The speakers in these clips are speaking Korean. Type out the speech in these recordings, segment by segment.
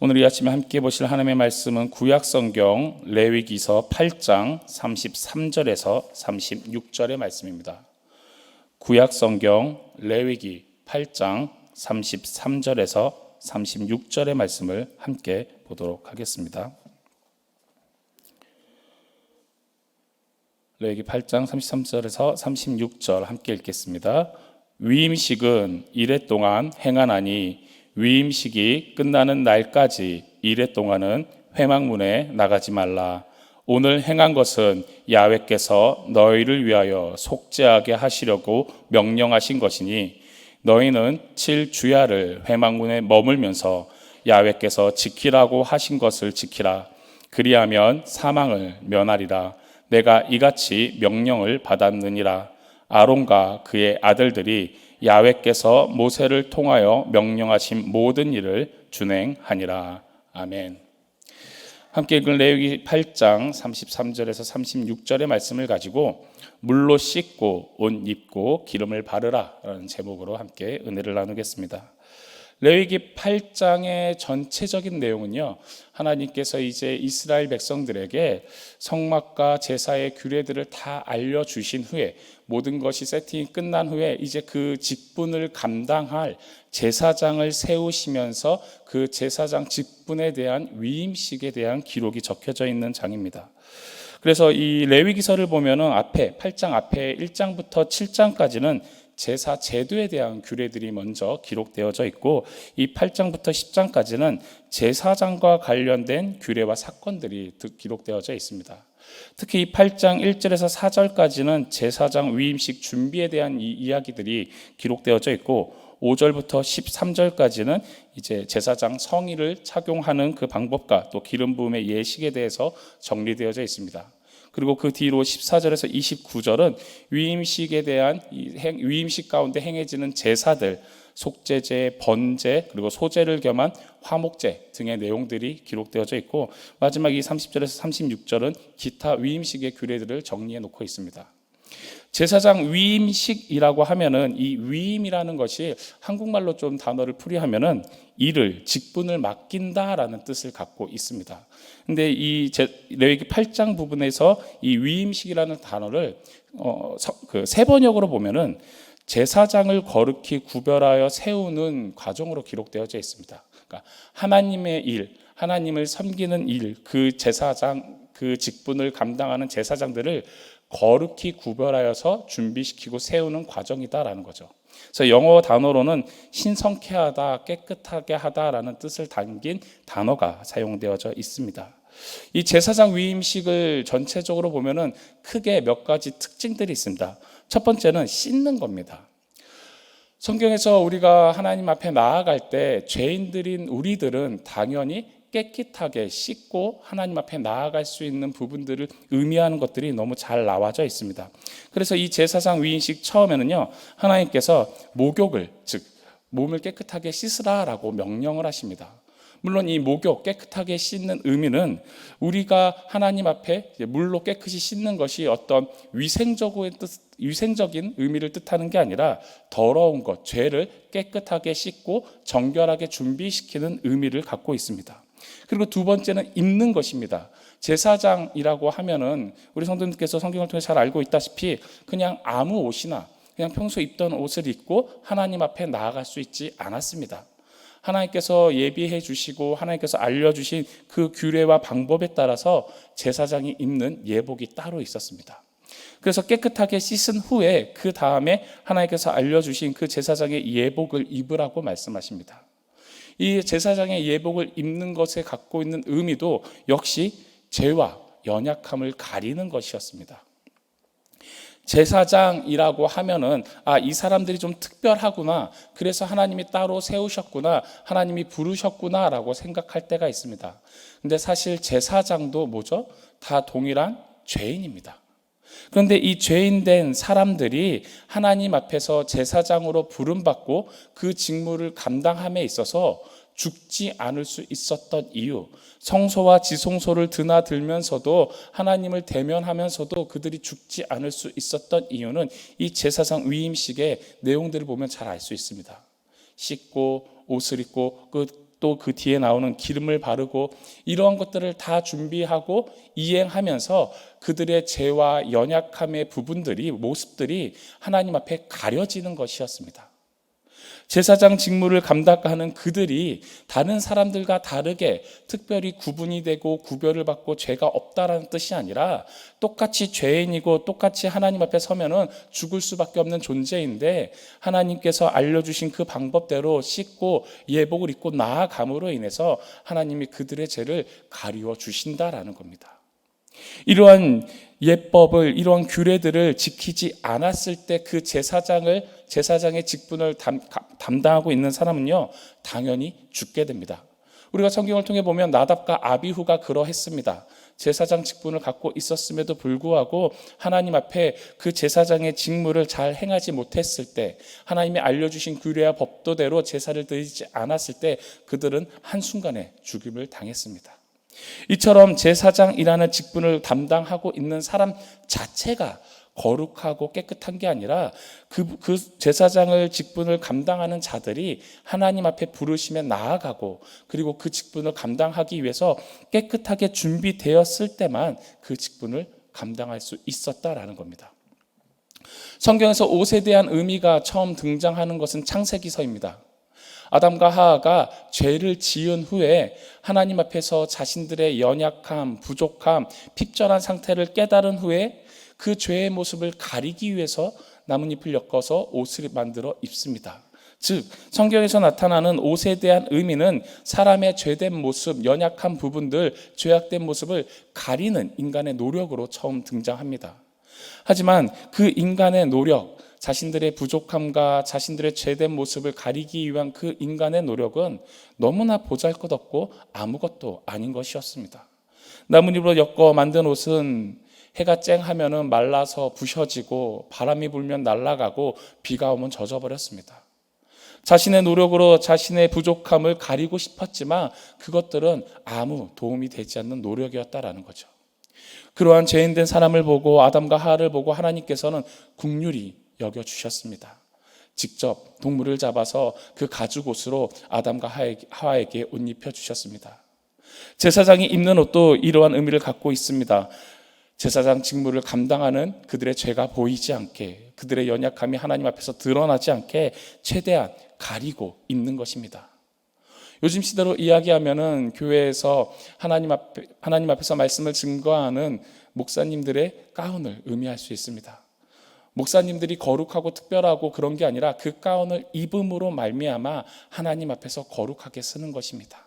오늘 이 아침에 함께 보실 하나님의 말씀은 구약성경 레위기서 8장 33절에서 36절의 말씀입니다. 구약성경 레위기 8장 33절에서 36절의 말씀을 함께 보도록 하겠습니다. 레위기 8장 33절에서 36절 함께 읽겠습니다. 위임식은 이래 동안 행하나니 위임식이 끝나는 날까지 이래 동안은 회막문에 나가지 말라. 오늘 행한 것은 야훼께서 너희를 위하여 속죄하게 하시려고 명령하신 것이니 너희는 7주야를 회막문에 머물면서 야훼께서 지키라고 하신 것을 지키라. 그리하면 사망을 면하리라. 내가 이같이 명령을 받았느니라. 아론과 그의 아들들이 야훼께서 모세를 통하여 명령하신 모든 일을 준행하니라. 아멘. 함께 읽은 레위기 8장 33절에서 36절의 말씀을 가지고 물로 씻고 옷 입고 기름을 바르라 라는 제목으로 함께 은혜를 나누겠습니다. 레위기 8장의 전체적인 내용은요, 하나님께서 이제 이스라엘 백성들에게 성막과 제사의 규례들을 다 알려주신 후에, 모든 것이 세팅이 끝난 후에 이제 그 직분을 감당할 제사장을 세우시면서 그 제사장 직분에 대한 위임식에 대한 기록이 적혀져 있는 장입니다. 그래서 이 레위기서를 보면은 앞에 8장 앞에 1장부터 7장까지는 제사 제도에 대한 규례들이 먼저 기록되어져 있고, 이 8장부터 10장까지는 제사장과 관련된 규례와 사건들이 기록되어져 있습니다. 특히 이 8장 1절에서 4절까지는 제사장 위임식 준비에 대한 이야기들이 기록되어져 있고, 5절부터 13절까지는 이제 제사장 성의를 착용하는 그 방법과 또 기름 부음의 예식에 대해서 정리되어져 있습니다. 그리고 그 뒤로 14절에서 29절은 위임식에 대한 위임식 가운데 행해지는 제사들, 속죄제, 번제, 그리고 소제를 겸한 화목제 등의 내용들이 기록되어져 있고, 마지막 이 30절에서 36절은 기타 위임식의 규례들을 정리해 놓고 있습니다. 제사장 위임식이라고 하면은 이 위임이라는 것이 한국말로 좀 단어를 풀이하면은 일을, 직분을 맡긴다라는 뜻을 갖고 있습니다. 근데 이 레위기 8장 부분에서 이 위임식이라는 단어를 세 번역으로 보면은 제사장을 거룩히 구별하여 세우는 과정으로 기록되어져 있습니다. 그러니까 하나님의 일, 하나님을 섬기는 일, 그 제사장, 그 직분을 감당하는 제사장들을 거룩히 구별하여서 준비시키고 세우는 과정이다라는 거죠. 그래서 영어 단어로는 신성케 하다, 깨끗하게 하다라는 뜻을 담긴 단어가 사용되어져 있습니다. 이 제사장 위임식을 전체적으로 보면은 크게 몇 가지 특징들이 있습니다. 첫 번째는 씻는 겁니다. 성경에서 우리가 하나님 앞에 나아갈 때 죄인들인 우리들은 당연히 깨끗하게 씻고 하나님 앞에 나아갈 수 있는 부분들을 의미하는 것들이 너무 잘 나와져 있습니다. 그래서 이 제사장 위임식 처음에는요, 하나님께서 목욕을, 즉 몸을 깨끗하게 씻으라라고 명령을 하십니다. 물론 이 목욕, 깨끗하게 씻는 의미는 우리가 하나님 앞에 물로 깨끗이 씻는 것이 어떤 위생적인 의미를 뜻하는 게 아니라 더러운 것, 죄를 깨끗하게 씻고 정결하게 준비시키는 의미를 갖고 있습니다. 그리고 두 번째는 입는 것입니다. 제사장이라고 하면은 우리 성도님께서 성경을 통해 잘 알고 있다시피 그냥 아무 옷이나 그냥 평소 입던 옷을 입고 하나님 앞에 나아갈 수 있지 않았습니다. 하나님께서 예비해 주시고 하나님께서 알려주신 그 규례와 방법에 따라서 제사장이 입는 예복이 따로 있었습니다. 그래서 깨끗하게 씻은 후에 그 다음에 하나님께서 알려주신 그 제사장의 예복을 입으라고 말씀하십니다. 이 제사장의 예복을 입는 것에 갖고 있는 의미도 역시 죄와 연약함을 가리는 것이었습니다. 제사장이라고 하면은 이 사람들이 좀 특별하구나, 그래서 하나님이 따로 세우셨구나, 하나님이 부르셨구나라고 생각할 때가 있습니다. 근데 사실 제사장도 뭐죠? 다 동일한 죄인입니다. 그런데 이 죄인된 사람들이 하나님 앞에서 제사장으로 부름받고 그 직무를 감당함에 있어서 죽지 않을 수 있었던 이유, 성소와 지성소를 드나들면서도 하나님을 대면하면서도 그들이 죽지 않을 수 있었던 이유는 이 제사장 위임식의 내용들을 보면 잘 알 수 있습니다. 씻고 옷을 입고 그 또 그 뒤에 나오는 기름을 바르고 이러한 것들을 다 준비하고 이행하면서 그들의 죄와 연약함의 부분들이 모습들이 하나님 앞에 가려지는 것이었습니다. 제사장 직무를 감당하는 그들이 다른 사람들과 다르게 특별히 구분이 되고 구별을 받고 죄가 없다라는 뜻이 아니라 똑같이 죄인이고 똑같이 하나님 앞에 서면은 죽을 수밖에 없는 존재인데 하나님께서 알려주신 그 방법대로 씻고 예복을 입고 나아감으로 인해서 하나님이 그들의 죄를 가리워 주신다라는 겁니다. 이러한 예법을, 이러한 규례들을 지키지 않았을 때 그 제사장의 직분을 담당하고 있는 사람은요, 당연히 죽게 됩니다. 우리가 성경을 통해 보면 나답과 아비후가 그러했습니다. 제사장 직분을 갖고 있었음에도 불구하고 하나님 앞에 그 제사장의 직무를 잘 행하지 못했을 때, 하나님이 알려주신 규례와 법도대로 제사를 드리지 않았을 때 그들은 한순간에 죽임을 당했습니다. 이처럼 제사장이라는 직분을 담당하고 있는 사람 자체가 거룩하고 깨끗한 게 아니라 그 제사장을 직분을 감당하는 자들이 하나님 앞에 부르시면 나아가고 그리고 그 직분을 감당하기 위해서 깨끗하게 준비되었을 때만 그 직분을 감당할 수 있었다라는 겁니다. 성경에서 옷에 대한 의미가 처음 등장하는 것은 창세기서입니다. 아담과 하하가 죄를 지은 후에 하나님 앞에서 자신들의 연약함, 부족함, 핍절한 상태를 깨달은 후에 그 죄의 모습을 가리기 위해서 나뭇잎을 엮어서 옷을 만들어 입습니다. 즉 성경에서 나타나는 옷에 대한 의미는 사람의 죄된 모습, 연약한 부분들, 죄악된 모습을 가리는 인간의 노력으로 처음 등장합니다. 하지만 그 인간의 노력, 자신들의 부족함과 자신들의 죄된 모습을 가리기 위한 그 인간의 노력은 너무나 보잘것없고 아무것도 아닌 것이었습니다. 나뭇잎으로 엮어 만든 옷은 해가 쨍하면 말라서 부셔지고 바람이 불면 날아가고 비가 오면 젖어버렸습니다. 자신의 노력으로 자신의 부족함을 가리고 싶었지만 그것들은 아무 도움이 되지 않는 노력이었다라는 거죠. 그러한 죄인된 사람을 보고 아담과 하하를 보고 하나님께서는 긍휼히 여겨주셨습니다. 직접 동물을 잡아서 그 가죽옷으로 아담과 하와에게 옷 입혀주셨습니다. 제사장이 입는 옷도 이러한 의미를 갖고 있습니다. 제사장 직무를 감당하는 그들의 죄가 보이지 않게, 그들의 연약함이 하나님 앞에서 드러나지 않게 최대한 가리고 입는 것입니다. 요즘 시대로 이야기하면은 교회에서 하나님 앞에서 말씀을 증거하는 목사님들의 가운을 의미할 수 있습니다. 목사님들이 거룩하고 특별하고 그런 게 아니라 그 가운을 입음으로 말미암아 하나님 앞에서 거룩하게 쓰는 것입니다.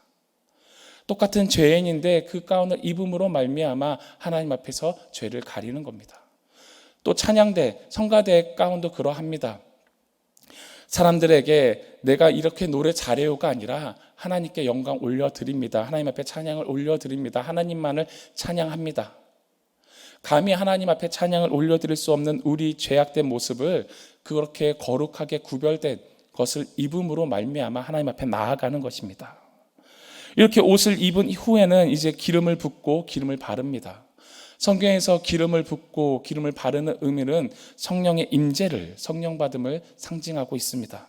똑같은 죄인인데 그 가운을 입음으로 말미암아 하나님 앞에서 죄를 가리는 겁니다. 또 찬양대, 성가대의 가운도 그러합니다. 사람들에게 내가 이렇게 노래 잘해요가 아니라 하나님께 영광 올려드립니다. 하나님 앞에 찬양을 올려드립니다. 하나님만을 찬양합니다. 감히 하나님 앞에 찬양을 올려드릴 수 없는 우리 죄악된 모습을 그렇게 거룩하게 구별된 것을 입음으로 말미암아 하나님 앞에 나아가는 것입니다. 이렇게 옷을 입은 후에는 이제 기름을 붓고 기름을 바릅니다. 성경에서 기름을 붓고 기름을 바르는 의미는 성령의 임재를, 성령 받음을 상징하고 있습니다.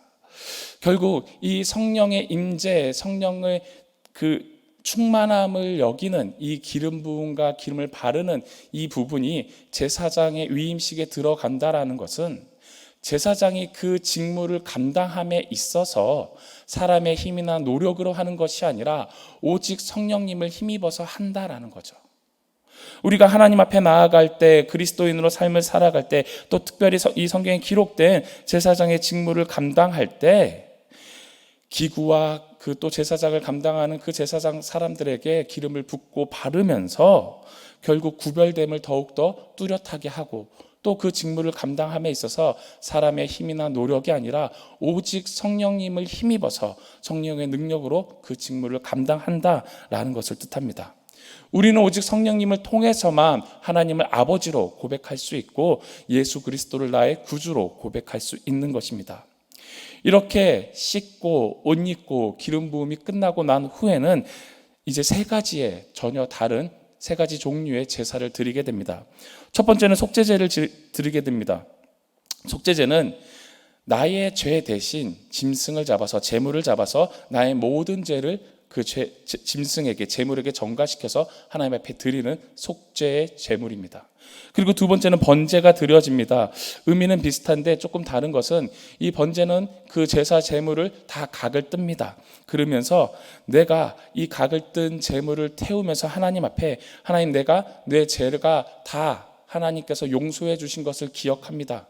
결국 이 성령의 임재, 성령의 그 충만함을 여기는 이 기름 부음과 기름을 바르는 이 부분이 제사장의 위임식에 들어간다라는 것은 제사장이 그 직무를 감당함에 있어서 사람의 힘이나 노력으로 하는 것이 아니라 오직 성령님을 힘입어서 한다라는 거죠. 우리가 하나님 앞에 나아갈 때, 그리스도인으로 삶을 살아갈 때, 또 특별히 이 성경에 기록된 제사장의 직무를 감당할 때 기구와 그 또 제사장을 감당하는 그 제사장 사람들에게 기름을 붓고 바르면서 결국 구별됨을 더욱더 뚜렷하게 하고 또 그 직무를 감당함에 있어서 사람의 힘이나 노력이 아니라 오직 성령님을 힘입어서 성령의 능력으로 그 직무를 감당한다라는 것을 뜻합니다. 우리는 오직 성령님을 통해서만 하나님을 아버지로 고백할 수 있고 예수 그리스도를 나의 구주로 고백할 수 있는 것입니다. 이렇게 씻고 옷 입고 기름 부음이 끝나고 난 후에는 이제 세 가지의 전혀 다른 세 가지 종류의 제사를 드리게 됩니다. 첫 번째는 속죄제를 드리게 됩니다. 속죄제는 나의 죄 대신 짐승을 잡아서 제물을 잡아서 나의 모든 죄를 그 짐승에게 제물에게 전가시켜서 하나님 앞에 드리는 속죄의 제물입니다. 그리고 두 번째는 번제가 드려집니다. 의미는 비슷한데 조금 다른 것은 이 번제는 그 제사 제물을 다 각을 뜹니다. 그러면서 내가 이 각을 뜬 제물을 태우면서 하나님 앞에 하나님 내가 내 죄가 다 하나님께서 용서해 주신 것을 기억합니다.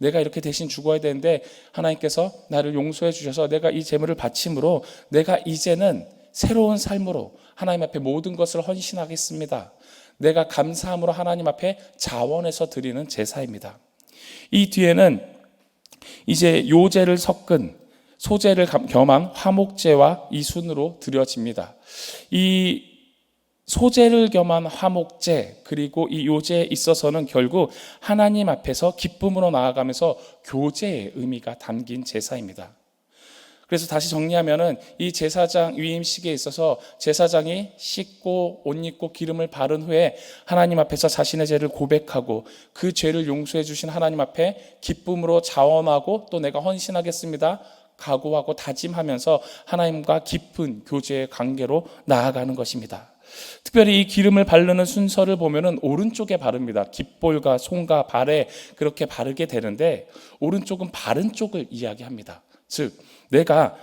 내가 이렇게 대신 죽어야 되는데 하나님께서 나를 용서해 주셔서 내가 이 제물을 바침으로 내가 이제는 새로운 삶으로 하나님 앞에 모든 것을 헌신하겠습니다. 내가 감사함으로 하나님 앞에 자원해서 드리는 제사입니다. 이 뒤에는 이제 요제를 섞은 소제를 겸한 화목제와 이 순으로 드려집니다. 이 소제를 겸한 화목제 그리고 이 요제에 있어서는 결국 하나님 앞에서 기쁨으로 나아가면서 교제의 의미가 담긴 제사입니다. 그래서 다시 정리하면은 이 제사장 위임식에 있어서 제사장이 씻고 옷 입고 기름을 바른 후에 하나님 앞에서 자신의 죄를 고백하고 그 죄를 용서해 주신 하나님 앞에 기쁨으로 자원하고 또 내가 헌신하겠습니다 각오하고 다짐하면서 하나님과 깊은 교제의 관계로 나아가는 것입니다. 특별히 이 기름을 바르는 순서를 보면은 오른쪽에 바릅니다. 깃볼과 손과 발에 그렇게 바르게 되는데 오른쪽은 바른 쪽을 이야기합니다. 즉 내가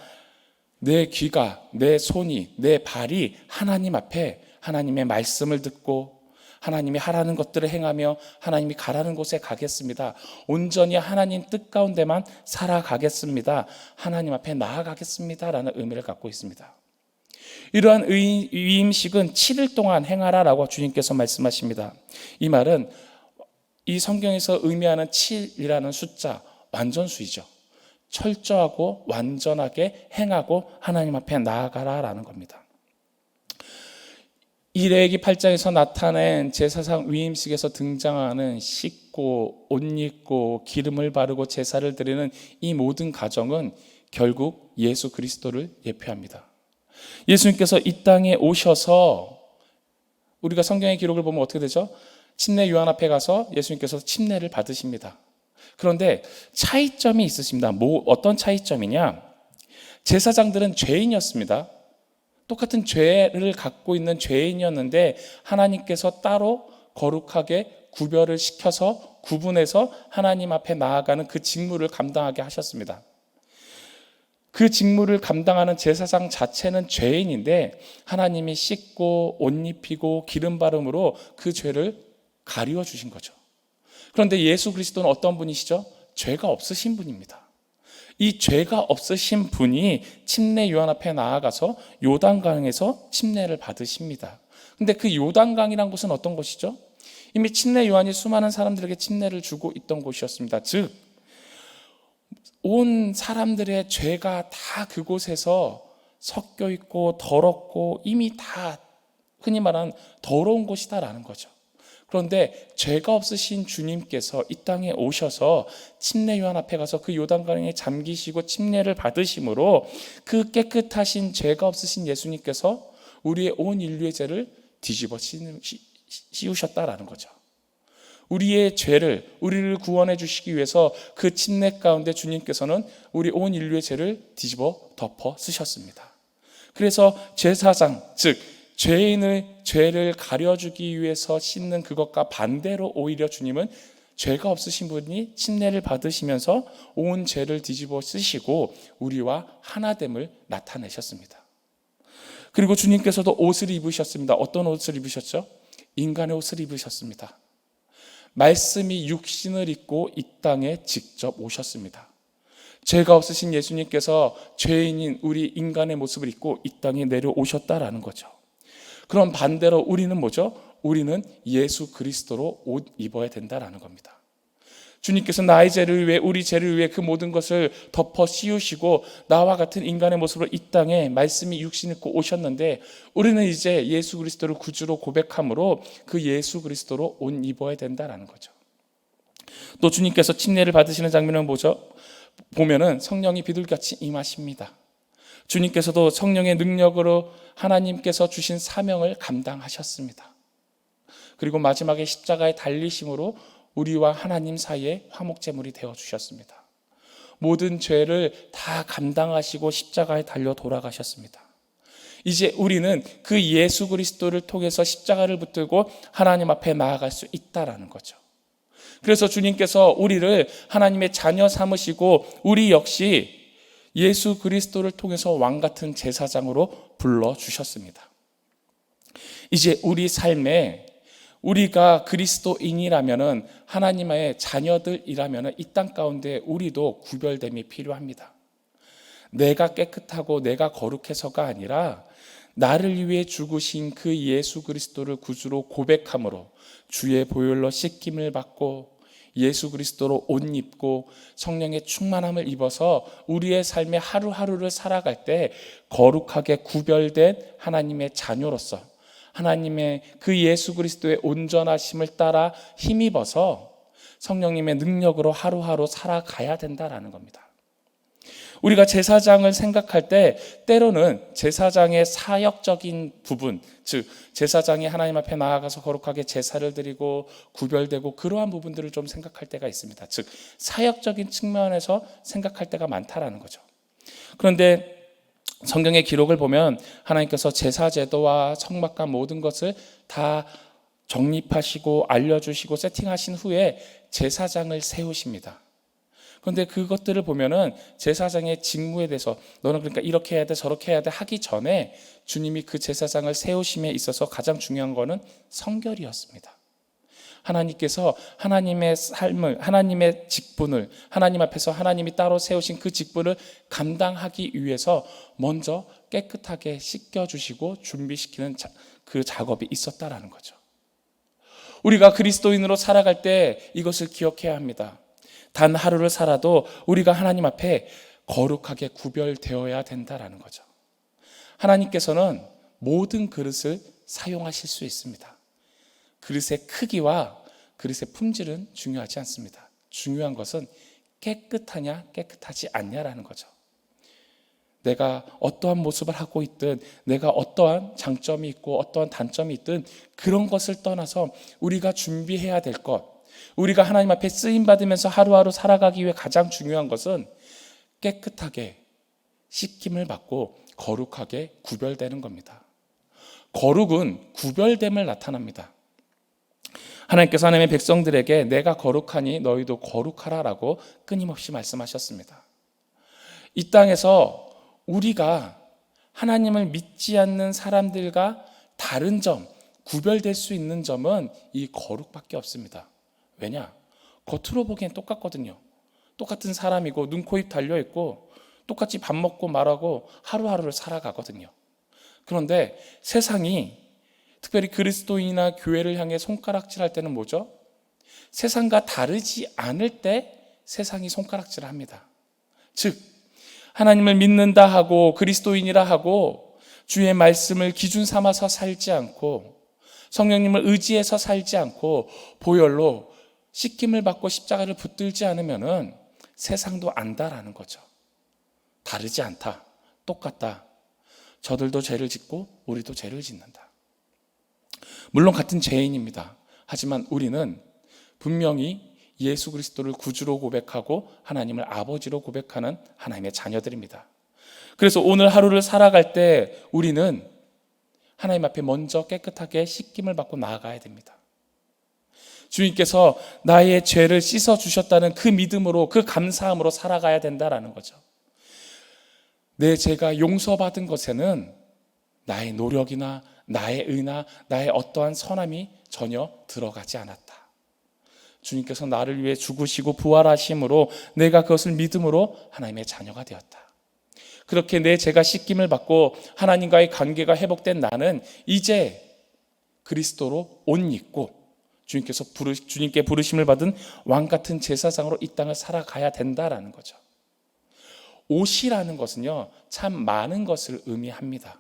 내 귀가 내 손이 내 발이 하나님 앞에 하나님의 말씀을 듣고 하나님이 하라는 것들을 행하며 하나님이 가라는 곳에 가겠습니다. 온전히 하나님 뜻 가운데만 살아가겠습니다. 하나님 앞에 나아가겠습니다 라는 의미를 갖고 있습니다. 이러한 위임식은 7일 동안 행하라라고 주님께서 말씀하십니다. 이 말은 이 성경에서 의미하는 7이라는 숫자 완전수이죠. 철저하고 완전하게 행하고 하나님 앞에 나아가라라는 겁니다. 이 레위기 8장에서 나타낸 제사상 위임식에서 등장하는 씻고 옷 입고 기름을 바르고 제사를 드리는 이 모든 과정은 결국 예수 그리스도를 예표합니다. 예수님께서 이 땅에 오셔서 우리가 성경의 기록을 보면 어떻게 되죠? 침례 요한 앞에 가서 예수님께서 침례를 받으십니다. 그런데 차이점이 있으십니다. 어떤 차이점이냐? 제사장들은 죄인이었습니다. 똑같은 죄를 갖고 있는 죄인이었는데 하나님께서 따로 거룩하게 구별을 시켜서 구분해서 하나님 앞에 나아가는 그 직무를 감당하게 하셨습니다. 그 직무를 감당하는 제사장 자체는 죄인인데 하나님이 씻고 옷 입히고 기름 바름으로 그 죄를 가리워 주신 거죠. 그런데 예수 그리스도는 어떤 분이시죠? 죄가 없으신 분입니다. 이 죄가 없으신 분이 침례 요한 앞에 나아가서 요단강에서 침례를 받으십니다. 근데 그 요단강이란 곳은 어떤 곳이죠? 이미 침례 요한이 수많은 사람들에게 침례를 주고 있던 곳이었습니다. 즉 온 사람들의 죄가 다 그곳에서 섞여 있고 더럽고 이미 다 흔히 말하는 더러운 곳이다라는 거죠. 그런데 죄가 없으신 주님께서 이 땅에 오셔서 침례 요한 앞에 가서 그 요단강에 잠기시고 침례를 받으심으로 그 깨끗하신 죄가 없으신 예수님께서 우리의 온 인류의 죄를 뒤집어 씌우셨다라는 거죠. 우리의 죄를 우리를 구원해 주시기 위해서 그 침례 가운데 주님께서는 우리 온 인류의 죄를 뒤집어 덮어 쓰셨습니다. 그래서 제사장 즉 죄인의 죄를 가려주기 위해서 씻는 그것과 반대로 오히려 주님은 죄가 없으신 분이 침례를 받으시면서 온 죄를 뒤집어 쓰시고 우리와 하나됨을 나타내셨습니다. 그리고 주님께서도 옷을 입으셨습니다. 어떤 옷을 입으셨죠? 인간의 옷을 입으셨습니다. 말씀이 육신을 입고 이 땅에 직접 오셨습니다. 죄가 없으신 예수님께서 죄인인 우리 인간의 모습을 입고 이 땅에 내려오셨다라는 거죠. 그럼 반대로 우리는 뭐죠? 우리는 예수 그리스도로 옷 입어야 된다라는 겁니다. 주님께서 나의 죄를 위해 우리 죄를 위해 그 모든 것을 덮어 씌우시고 나와 같은 인간의 모습으로 이 땅에 말씀이 육신 입고 오셨는데 우리는 이제 예수 그리스도를 구주로 고백함으로 그 예수 그리스도로 옷 입어야 된다라는 거죠. 또 주님께서 침례를 받으시는 장면을 보면은 성령이 비둘기같이 임하십니다. 주님께서도 성령의 능력으로 하나님께서 주신 사명을 감당하셨습니다. 그리고 마지막에 십자가에 달리심으로 우리와 하나님 사이에 화목제물이 되어주셨습니다. 모든 죄를 다 감당하시고 십자가에 달려 돌아가셨습니다. 이제 우리는 그 예수 그리스도를 통해서 십자가를 붙들고 하나님 앞에 나아갈 수 있다라는 거죠. 그래서 주님께서 우리를 하나님의 자녀 삼으시고 우리 역시 예수 그리스도를 통해서 왕 같은 제사장으로 불러주셨습니다. 이제 우리 삶에 우리가 그리스도인이라면, 하나님의 자녀들이라면 이 땅 가운데 우리도 구별됨이 필요합니다. 내가 깨끗하고 내가 거룩해서가 아니라 나를 위해 죽으신 그 예수 그리스도를 구주로 고백함으로 주의 보혈로 씻김을 받고 예수 그리스도로 옷 입고 성령의 충만함을 입어서 우리의 삶의 하루하루를 살아갈 때 거룩하게 구별된 하나님의 자녀로서 하나님의 그 예수 그리스도의 온전하심을 따라 힘입어서 성령님의 능력으로 하루하루 살아가야 된다라는 겁니다. 우리가 제사장을 생각할 때 때로는 제사장의 사역적인 부분, 즉 제사장이 하나님 앞에 나아가서 거룩하게 제사를 드리고 구별되고 그러한 부분들을 좀 생각할 때가 있습니다. 즉 사역적인 측면에서 생각할 때가 많다라는 거죠. 그런데 성경의 기록을 보면 하나님께서 제사 제도와 성막과 모든 것을 다 정립하시고 알려주시고 세팅하신 후에 제사장을 세우십니다. 그런데 그것들을 보면은 제사장의 직무에 대해서 너는 그러니까 이렇게 해야 돼 저렇게 해야 돼 하기 전에 주님이 그 제사장을 세우심에 있어서 가장 중요한 거는 성결이었습니다. 하나님께서 하나님의 삶을, 하나님의 직분을, 하나님 앞에서 하나님이 따로 세우신 그 직분을 감당하기 위해서 먼저 깨끗하게 씻겨주시고 준비시키는 그 작업이 있었다라는 거죠. 우리가 그리스도인으로 살아갈 때 이것을 기억해야 합니다. 단 하루를 살아도 우리가 하나님 앞에 거룩하게 구별되어야 된다라는 거죠. 하나님께서는 모든 그릇을 사용하실 수 있습니다. 그릇의 크기와 그릇의 품질은 중요하지 않습니다. 중요한 것은 깨끗하냐 깨끗하지 않냐라는 거죠. 내가 어떠한 모습을 하고 있든 내가 어떠한 장점이 있고 어떠한 단점이 있든 그런 것을 떠나서 우리가 준비해야 될 것, 우리가 하나님 앞에 쓰임받으면서 하루하루 살아가기 위해 가장 중요한 것은 깨끗하게 씻김을 받고 거룩하게 구별되는 겁니다. 거룩은 구별됨을 나타납니다. 하나님께서 하나님의 백성들에게 내가 거룩하니 너희도 거룩하라라고 끊임없이 말씀하셨습니다. 이 땅에서 우리가 하나님을 믿지 않는 사람들과 다른 점, 구별될 수 있는 점은 이 거룩밖에 없습니다. 왜냐? 겉으로 보기엔 똑같거든요. 똑같은 사람이고 눈, 코, 입 달려있고 똑같이 밥 먹고 말하고 하루하루를 살아가거든요. 그런데 세상이 특별히 그리스도인이나 교회를 향해 손가락질할 때는 뭐죠? 세상과 다르지 않을 때 세상이 손가락질을 합니다. 즉 하나님을 믿는다 하고 그리스도인이라 하고 주의 말씀을 기준 삼아서 살지 않고 성령님을 의지해서 살지 않고 보혈로 씻김을 받고 십자가를 붙들지 않으면은 세상도 안다라는 거죠. 다르지 않다, 똑같다. 저들도 죄를 짓고 우리도 죄를 짓는다. 물론 같은 죄인입니다. 하지만 우리는 분명히 예수 그리스도를 구주로 고백하고 하나님을 아버지로 고백하는 하나님의 자녀들입니다. 그래서 오늘 하루를 살아갈 때 우리는 하나님 앞에 먼저 깨끗하게 씻김을 받고 나아가야 됩니다. 주님께서 나의 죄를 씻어주셨다는 그 믿음으로, 그 감사함으로 살아가야 된다라는 거죠. 내 죄가 용서받은 것에는 나의 노력이나 나의 의나 나의 어떠한 선함이 전혀 들어가지 않았다. 주님께서 나를 위해 죽으시고 부활하심으로 내가 그것을 믿음으로 하나님의 자녀가 되었다. 그렇게 내 죄가 씻김을 받고 하나님과의 관계가 회복된 나는 이제 그리스도로 옷 입고 주님께 부르심을 받은 왕 같은 제사장으로 이 땅을 살아가야 된다라는 거죠. 옷이라는 것은요, 참 많은 것을 의미합니다.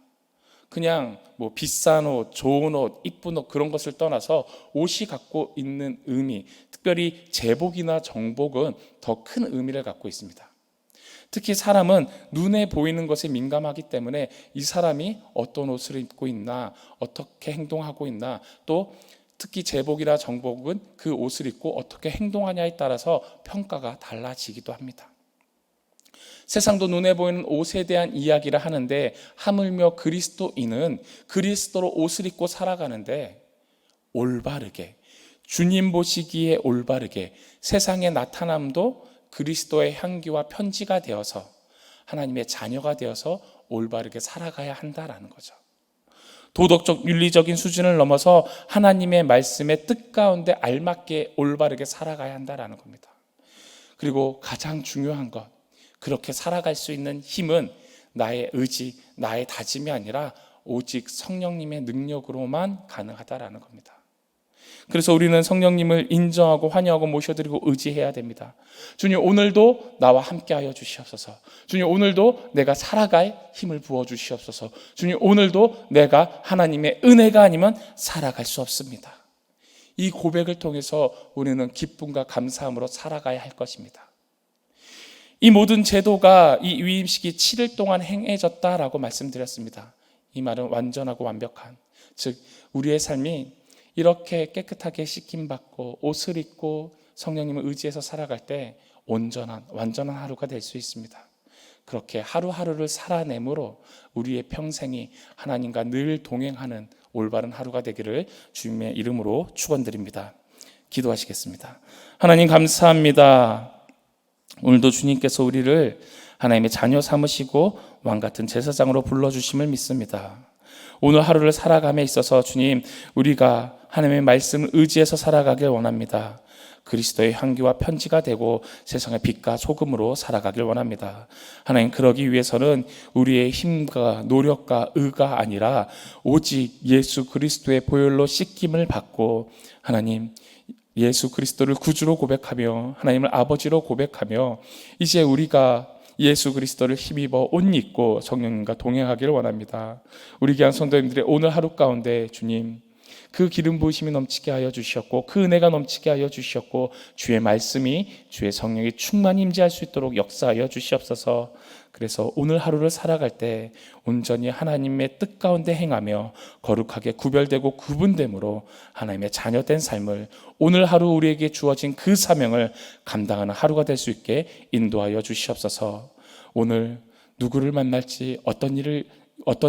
그냥 뭐 비싼 옷, 좋은 옷, 이쁜 옷 그런 것을 떠나서 옷이 갖고 있는 의미, 특별히 제복이나 정복은 더 큰 의미를 갖고 있습니다. 특히 사람은 눈에 보이는 것에 민감하기 때문에 이 사람이 어떤 옷을 입고 있나, 어떻게 행동하고 있나, 또 특히 제복이나 정복은 그 옷을 입고 어떻게 행동하냐에 따라서 평가가 달라지기도 합니다. 세상도 눈에 보이는 옷에 대한 이야기를 하는데 하물며 그리스도인은 그리스도로 옷을 입고 살아가는데 올바르게, 주님 보시기에 올바르게 세상에 나타남도 그리스도의 향기와 편지가 되어서 하나님의 자녀가 되어서 올바르게 살아가야 한다라는 거죠. 도덕적 윤리적인 수준을 넘어서 하나님의 말씀의 뜻 가운데 알맞게 올바르게 살아가야 한다라는 겁니다. 그리고 가장 중요한 것, 그렇게 살아갈 수 있는 힘은 나의 의지, 나의 다짐이 아니라 오직 성령님의 능력으로만 가능하다라는 겁니다. 그래서 우리는 성령님을 인정하고 환영하고 모셔드리고 의지해야 됩니다. 주님, 오늘도 나와 함께하여 주시옵소서. 주님, 오늘도 내가 살아갈 힘을 부어 주시옵소서. 주님, 오늘도 내가 하나님의 은혜가 아니면 살아갈 수 없습니다. 이 고백을 통해서 우리는 기쁨과 감사함으로 살아가야 할 것입니다. 이 모든 제도가 이 위임식이 7일 동안 행해졌다라고 말씀드렸습니다. 이 말은 완전하고 완벽한, 즉 우리의 삶이 이렇게 깨끗하게 씻김받고 옷을 입고 성령님을 의지해서 살아갈 때 온전한, 완전한 하루가 될 수 있습니다. 그렇게 하루하루를 살아내므로 우리의 평생이 하나님과 늘 동행하는 올바른 하루가 되기를 주님의 이름으로 축원드립니다. 기도하시겠습니다. 하나님 감사합니다. 오늘도 주님께서 우리를 하나님의 자녀 삼으시고 왕같은 제사장으로 불러주심을 믿습니다. 오늘 하루를 살아감에 있어서 주님, 우리가 하나님의 말씀을 의지해서 살아가길 원합니다. 그리스도의 향기와 편지가 되고 세상의 빛과 소금으로 살아가길 원합니다. 하나님, 그러기 위해서는 우리의 힘과 노력과 의가 아니라 오직 예수 그리스도의 보혈로 씻김을 받고 하나님, 예수 그리스도를 구주로 고백하며 하나님을 아버지로 고백하며 이제 우리가 예수 그리스도를 힘입어 옷 입고 성령님과 동행하기를 원합니다. 우리 귀한 성도님들의 오늘 하루 가운데 주님, 그 기름 부으심이 넘치게 하여 주셨고 그 은혜가 넘치게 하여 주셨고 주의 말씀이, 주의 성령이 충만히 임재할 수 있도록 역사하여 주시옵소서. 그래서 오늘 하루를 살아갈 때 온전히 하나님의 뜻 가운데 행하며 거룩하게 구별되고 구분됨으로 하나님의 자녀된 삶을, 오늘 하루 우리에게 주어진 그 사명을 감당하는 하루가 될 수 있게 인도하여 주시옵소서. 오늘 누구를 만날지, 어떤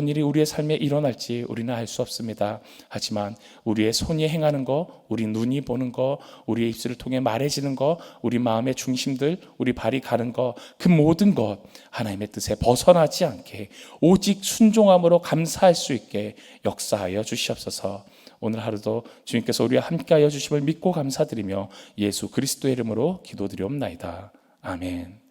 일이 우리의 삶에 일어날지 우리는 알 수 없습니다. 하지만 우리의 손이 행하는 거, 우리 눈이 보는 거, 우리의 입술을 통해 말해지는 거, 우리 마음의 중심들, 우리 발이 가는 거, 그 모든 것 하나님의 뜻에 벗어나지 않게 오직 순종함으로 감사할 수 있게 역사하여 주시옵소서. 오늘 하루도 주님께서 우리와 함께하여 주심을 믿고 감사드리며 예수 그리스도의 이름으로 기도드리옵나이다. 아멘.